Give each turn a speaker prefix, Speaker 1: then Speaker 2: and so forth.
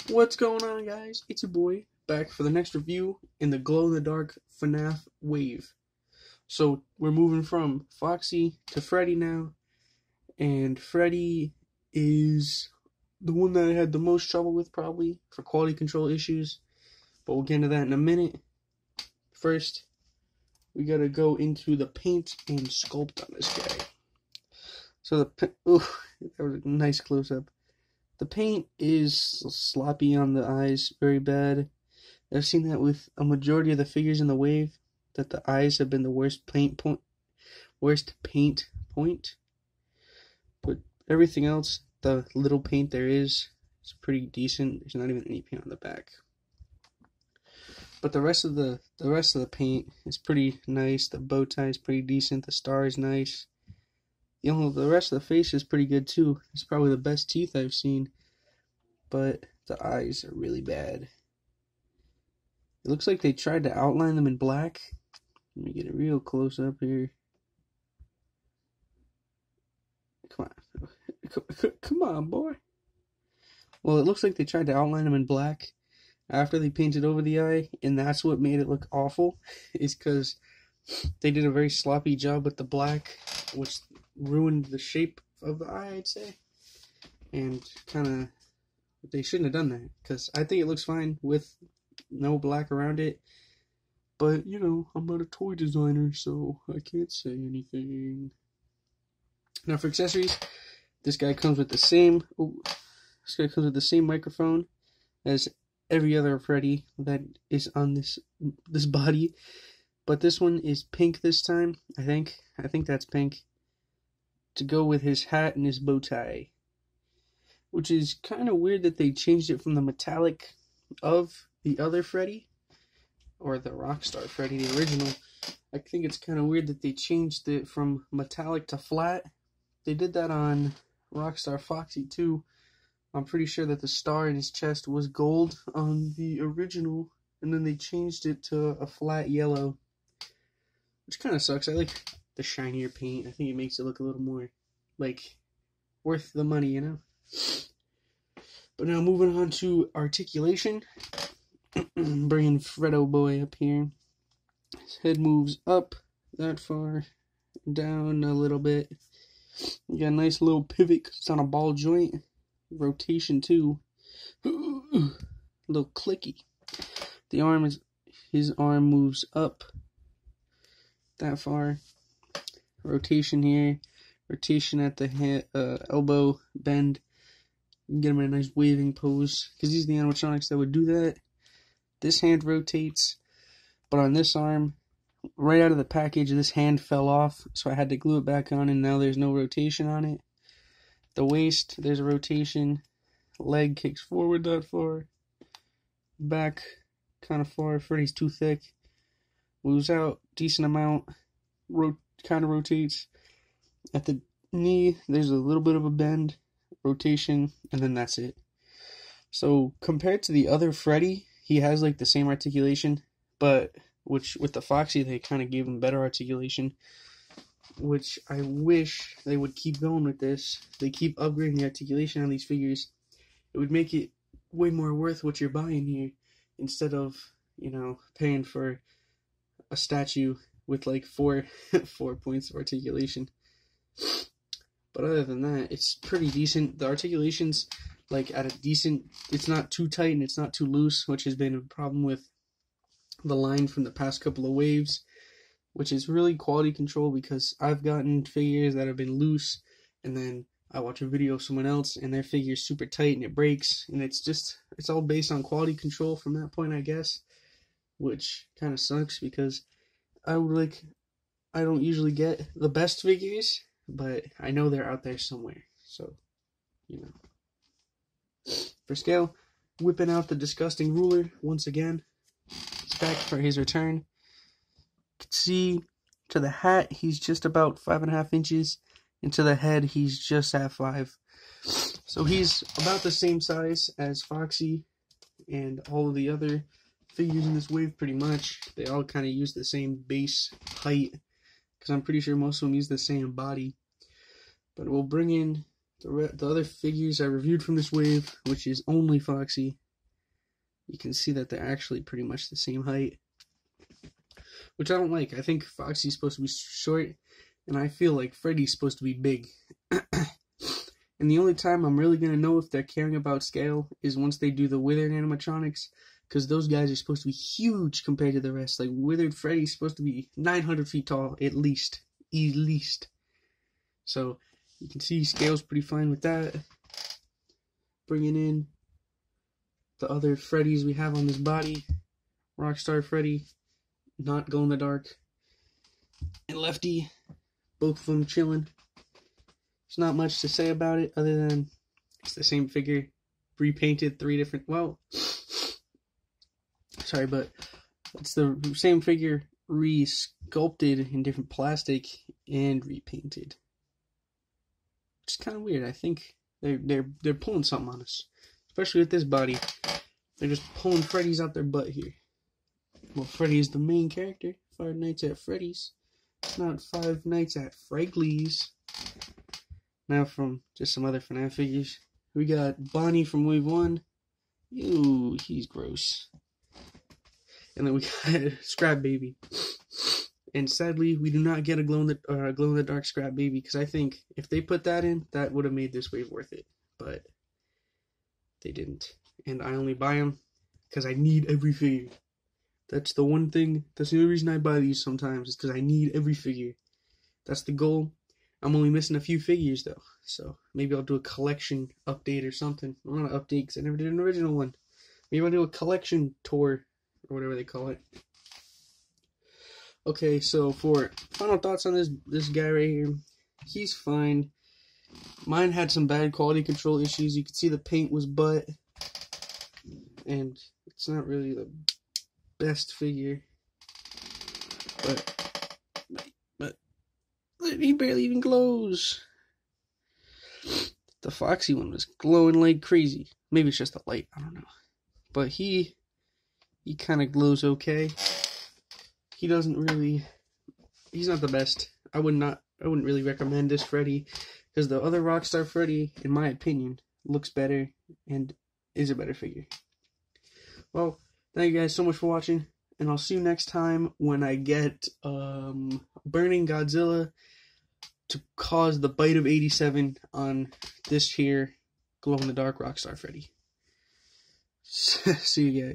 Speaker 1: What's going on, guys? It's your boy, back for the next review in the glow-in-the-dark FNAF wave. So, we're moving from Foxy to Freddy now, and Freddy is the one that I had the most trouble with, probably, for quality control issues, but we'll get into that in a minute. First, we gotta go into the paint and sculpt on this guy. So that was a nice close-up. The paint is sloppy on the eyes, very bad. I've seen that with a majority of the figures in the wave, that the eyes have been the worst paint point. But everything else, the little paint there is pretty decent. There's not even any paint on the back. But the rest of the paint is pretty nice. The bow tie is pretty decent. The star is nice. The rest of the face is pretty good too. It's probably the best teeth I've seen. But the eyes are really bad. It looks like they tried to outline them in black. Let me get a real close up here. Come on. Come on, boy. Well, it looks like they tried to outline them in black after they painted over the eye, and that's what made it look awful, is because they did a very sloppy job with the black, which ruined the shape of the eye, I'd say. And kind of, they shouldn't have done that, because I think it looks fine with no black around it. But, you know, I'm not a toy designer, so I can't say anything. Now for accessories, this guy comes with the same microphone as every other Freddy that is on this body. But this one is pink this time, I think. I think that's pink. To go with his hat and his bow tie. Which is kind of weird that they changed it from the metallic of the other Freddy. Or the Rockstar Freddy, the original. I think it's kind of weird that they changed it from metallic to flat. They did that on Rockstar Foxy too. I'm pretty sure that the star in his chest was gold on the original. And then they changed it to a flat yellow. Which kind of sucks. I like the shinier paint. I think it makes it look a little more, like, worth the money, you know? But now moving on to Articulation. Bringing Freddo boy up here. His head moves up that far, down a little bit. You got a nice little pivot because it's on a ball joint. Rotation too. A little clicky. His arm moves up that far. Rotation here. Rotation at the elbow bend. You can get him in a nice waving pose, because these are the animatronics that would do that. This hand rotates, but on this arm, right out of the package, this hand fell off, so I had to glue it back on, and now there's no rotation on it. The waist, there's a rotation. Leg kicks forward that far. Back kind of far. Freddy's too thick. Moves out decent amount. Kind of rotates. At the knee, there's a little bit of a bend. Rotation, and then that's it. So compared to the other Freddy, he has like the same articulation, but which with the Foxy they kind of gave him better articulation, which I wish they would keep going with this. They keep upgrading the articulation on these figures. It would make it way more worth what you're buying here, instead of, you know, paying for a statue with like four points of articulation. But other than that, it's pretty decent. The articulation's like at a decent, it's not too tight and it's not too loose, which has been a problem with the line from the past couple of waves, which is really quality control, because I've gotten figures that have been loose, and then I watch a video of someone else and their figure's super tight and it breaks, and it's all based on quality control from that point, I guess, which kind of sucks, because I don't usually get the best figures, but I know they're out there somewhere, so, you know. For scale, whipping out the disgusting ruler once again. He's back for his return. You can see to the hat, he's just about 5.5 inches, and to the head, he's just at 5. So he's about the same size as Foxy and all of the other figures in this wave, pretty much. They all kind of use the same base height, because I'm pretty sure most of them use the same body. But we'll bring in the other figures I reviewed from this wave, which is only Foxy. you can see that they're actually pretty much the same height, which I don't like. I think Foxy's supposed to be short, and I feel like Freddy's supposed to be big. And the only time I'm really going to know if they're caring about scale is once they do the Withered animatronics, because those guys are supposed to be huge compared to the rest. Like, Withered Freddy's supposed to be 900 feet tall, at least. So, you can see scale's pretty fine with that. Bringing in the other Freddys we have on this body. Rockstar Freddy, not glow in the dark, and Lefty, both of them chilling. There's not much to say about it other than it's the same figure, repainted 3 different, well, sorry, but it's the same figure re-sculpted in different plastic and repainted. Which is kind of weird. I think they're pulling something on us, especially with this body. They're just pulling Freddy's out their butt here. Well, Freddy is the main character. 5 Nights at Freddy's, not 5 Nights at Fragley's. Now from just some other FNAF figures. We got Bonnie from Wave 1. Ew, he's gross. And then we got Scrap Baby. And sadly, we do not get a glow in the dark Scrap Baby, because I think if they put that in, that would have made this wave worth it. But they didn't. And I only buy them because I need every figure. That's the one thing, that's the only reason I buy these sometimes, is because I need every figure. That's the goal. I'm only missing a few figures though, so maybe I'll do a collection update or something. I want to update because I never did an original one. Maybe I'll do a collection tour, or whatever they call it. Okay, so for final thoughts on this guy right here, he's fine. Mine had some bad quality control issues. You can see the paint was butt, and it's not really the best figure, but he barely even glows. The Foxy one was glowing like crazy. Maybe it's just the light, I don't know. But he kind of glows okay. He doesn't really, he's not the best. I wouldn't really recommend this Freddy, because the other Rockstar Freddy, in my opinion, looks better and is a better figure. Well, thank you guys so much for watching, and I'll see you next time when I get Burning Godzilla to cause the bite of 87 on this here glow-in-the-dark Rockstar Freddy. See you guys.